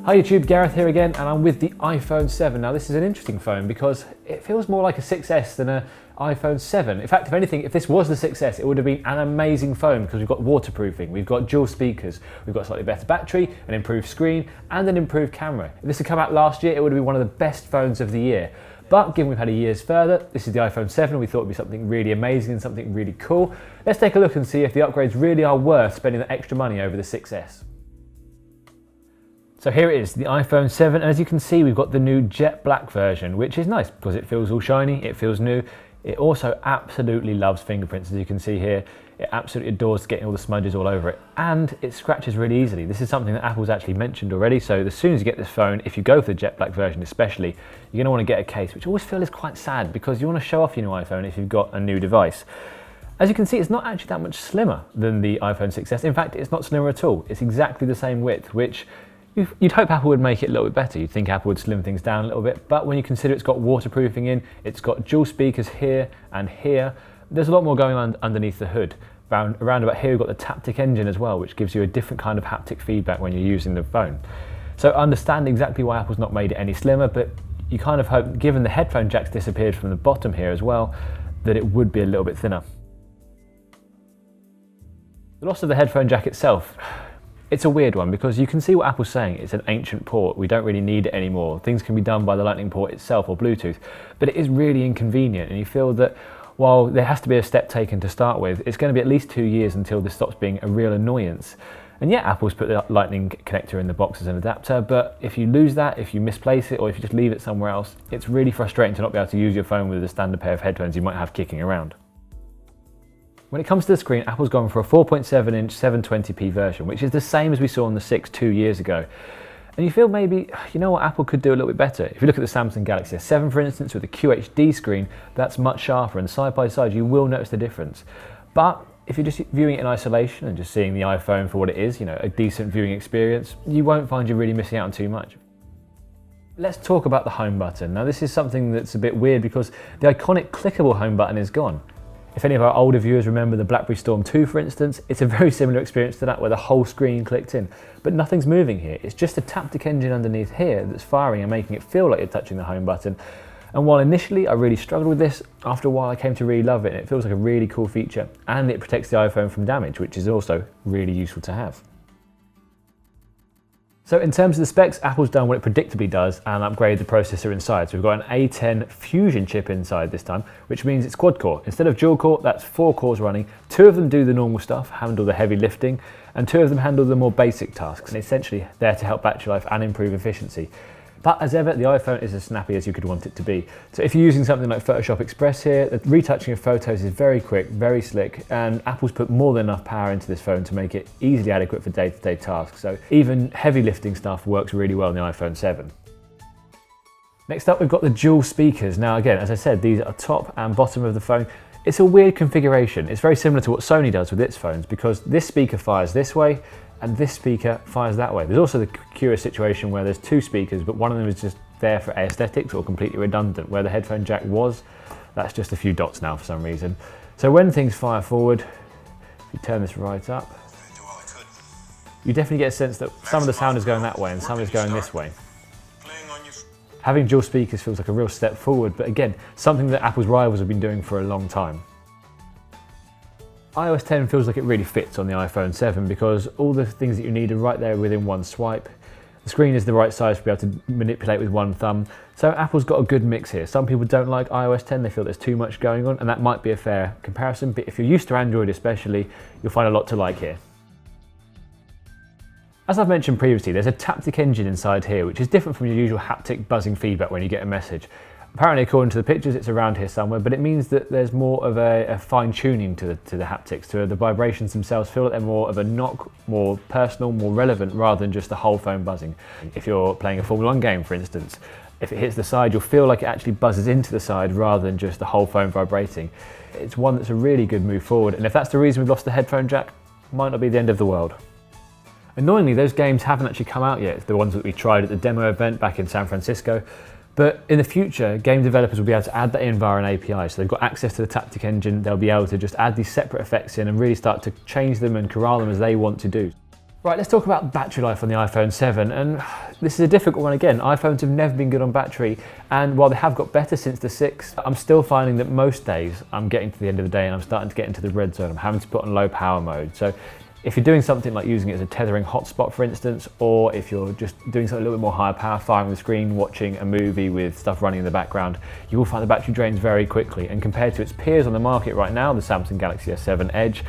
Hi YouTube, Gareth here again, and I'm with the iPhone 7. Now this is an interesting phone because it feels more like a 6S than an iPhone 7. In fact, if anything, if this was the 6S, it would have been an amazing phone because we've got waterproofing, we've got dual speakers, we've got a slightly better battery, an improved screen, and an improved camera. If this had come out last year, it would have been one of the best phones of the year. But given we've had a year's further, this is the iPhone 7, we thought it would be something really amazing and something really cool. Let's take a look and see if the upgrades really are worth spending the extra money over the 6S. So here it is, the iPhone 7. As you can see, we've got the new jet black version, which is nice because it feels all shiny, it feels new. It also absolutely loves fingerprints, as you can see here. It absolutely adores getting all the smudges all over it, and it scratches really easily. This is something that Apple's actually mentioned already, so as soon as you get this phone, if you go for the jet black version especially, you're going to want to get a case, which I always feel is quite sad because you want to show off your new iPhone if you've got a new device. As you can see, it's not actually that much slimmer than the iPhone 6S. In fact, it's not slimmer at all. It's exactly the same width, which you'd hope Apple would make it a little bit better. You'd think Apple would slim things down a little bit, but when you consider it's got waterproofing in, it's got dual speakers here and here, there's a lot more going on underneath the hood. Around about here, we've got the Haptic engine as well, which gives you a different kind of haptic feedback when you're using the phone. So I understand exactly why Apple's not made it any slimmer, but you kind of hope, given the headphone jack's disappeared from the bottom here as well, that it would be a little bit thinner. The loss of the headphone jack itself, it's a weird one because you can see what Apple's saying. It's an ancient port. We don't really need it anymore. Things can be done by the Lightning port itself or Bluetooth, but it is really inconvenient, and you feel that while there has to be a step taken to start with, it's going to be at least 2 years until this stops being a real annoyance. And yet Apple's put the Lightning connector in the box as an adapter, but if you lose that, if you misplace it, or if you just leave it somewhere else, it's really frustrating to not be able to use your phone with a standard pair of headphones you might have kicking around. When it comes to the screen, Apple's gone for a 4.7-inch 720p version, which is the same as we saw on the 6 2 years ago. And you feel maybe, you know what, Apple could do a little bit better. If you look at the Samsung Galaxy S7, for instance, with the QHD screen, that's much sharper, and side by side, you will notice the difference. But if you're just viewing it in isolation and just seeing the iPhone for what it is, you know, a decent viewing experience, you won't find you're really missing out on too much. Let's talk about the home button. Now, this is something that's a bit weird because the iconic clickable home button is gone. If any of our older viewers remember the BlackBerry Storm 2, for instance, it's a very similar experience to that where the whole screen clicked in, but nothing's moving here. It's just a Haptic engine underneath here that's firing and making it feel like you're touching the home button. And while initially I really struggled with this, after a while I came to really love it, and it feels like a really cool feature, and it protects the iPhone from damage, which is also really useful to have. So in terms of the specs, Apple's done what it predictably does and upgraded the processor inside. So we've got an A10 Fusion chip inside this time, which means it's quad core. Instead of dual core, that's 4 cores running. 2 of them do the normal stuff, handle the heavy lifting, and 2 of them handle the more basic tasks, and essentially there to help battery life and improve efficiency. But as ever, the iPhone is as snappy as you could want it to be. So if you're using something like Photoshop Express here, the retouching of photos is very quick, very slick, and Apple's put more than enough power into this phone to make it easily adequate for day-to-day tasks. So even heavy lifting stuff works really well in the iPhone 7. Next up, we've got the dual speakers. Now again, as I said, these are top and bottom of the phone. It's a weird configuration. It's very similar to what Sony does with its phones because this speaker fires this way, and this speaker fires that way. There's also the curious situation where there's 2 speakers, but one of them is just there for aesthetics or completely redundant. Where the headphone jack was, that's just a few dots now for some reason. So when things fire forward, if you turn this right up, you definitely get a sense that some of the sound is going that way and some is going this way. Having dual speakers feels like a real step forward, but again, something that Apple's rivals have been doing for a long time. iOS 10 feels like it really fits on the iPhone 7 because all the things that you need are right there within one swipe. The screen is the right size to be able to manipulate with one thumb. So Apple's got a good mix here. Some people don't like iOS 10, they feel there's too much going on, and that might be a fair comparison, but if you're used to Android especially, you'll find a lot to like here. As I've mentioned previously, there's a Haptic engine inside here, which is different from your usual haptic buzzing feedback when you get a message. Apparently, according to the pictures, it's around here somewhere, but it means that there's more of a fine-tuning to the haptics, to the vibrations themselves feel like they're more of a knock, more personal, more relevant, rather than just the whole phone buzzing. If you're playing a Formula 1 game, for instance, if it hits the side, you'll feel like it actually buzzes into the side rather than just the whole phone vibrating. It's one that's a really good move forward, and if that's the reason we've lost the headphone jack, might not be the end of the world. Annoyingly, those games haven't actually come out yet, the ones that we tried at the demo event back in San Francisco. But in the future, game developers will be able to add that in via an API. So they've got access to the Haptic engine, they'll be able to just add these separate effects in and really start to change them and corral them as they want to do. Right, let's talk about battery life on the iPhone 7, and this is a difficult one again. iPhones have never been good on battery, and while they have got better since the 6, I'm still finding that most days I'm getting to the end of the day and I'm starting to get into the red zone. I'm having to put on low power mode. So if you're doing something like using it as a tethering hotspot, for instance, or if you're just doing something a little bit more higher power, firing the screen, watching a movie with stuff running in the background, you will find the battery drains very quickly. And compared to its peers on the market right now, the Samsung Galaxy S7 Edge,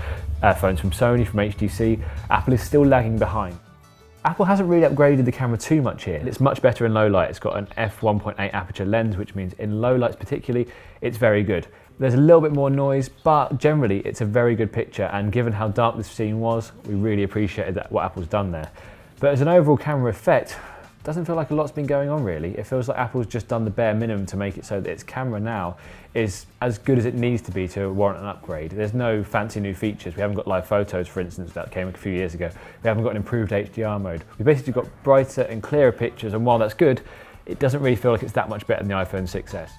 phones from Sony, from HTC, Apple is still lagging behind. Apple hasn't really upgraded the camera too much here. It's much better in low light. It's got an f1.8 aperture lens, which means in low lights particularly, it's very good. There's a little bit more noise, but generally it's a very good picture, and given how dark this scene was, we really appreciated what Apple's done there. But as an overall camera effect, it doesn't feel like a lot's been going on really. It feels like Apple's just done the bare minimum to make it so that its camera now is as good as it needs to be to warrant an upgrade. There's no fancy new features. We haven't got live photos, for instance, that came a few years ago. We haven't got an improved HDR mode. We've basically got brighter and clearer pictures, and while that's good, it doesn't really feel like it's that much better than the iPhone 6s.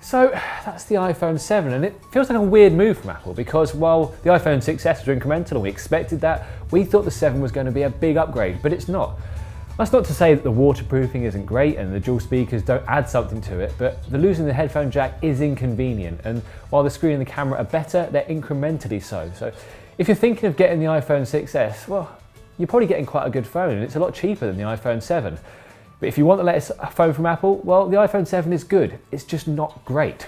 So that's the iPhone 7, and it feels like a weird move from Apple, because while the iPhone 6s was incremental and we expected that, we thought the 7 was going to be a big upgrade, but it's not. That's not to say that the waterproofing isn't great and the dual speakers don't add something to it, but the losing the headphone jack is inconvenient, and while the screen and the camera are better, they're incrementally so. So if you're thinking of getting the iPhone 6s, well, you're probably getting quite a good phone, and it's a lot cheaper than the iPhone 7. But if you want the latest phone from Apple, well, the iPhone 7 is good. It's just not great.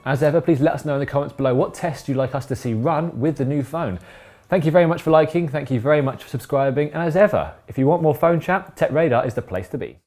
As ever, please let us know in the comments below what tests you'd like us to see run with the new phone. Thank you very much for liking, thank you very much for subscribing, and as ever, if you want more phone chat, Tech Radar is the place to be.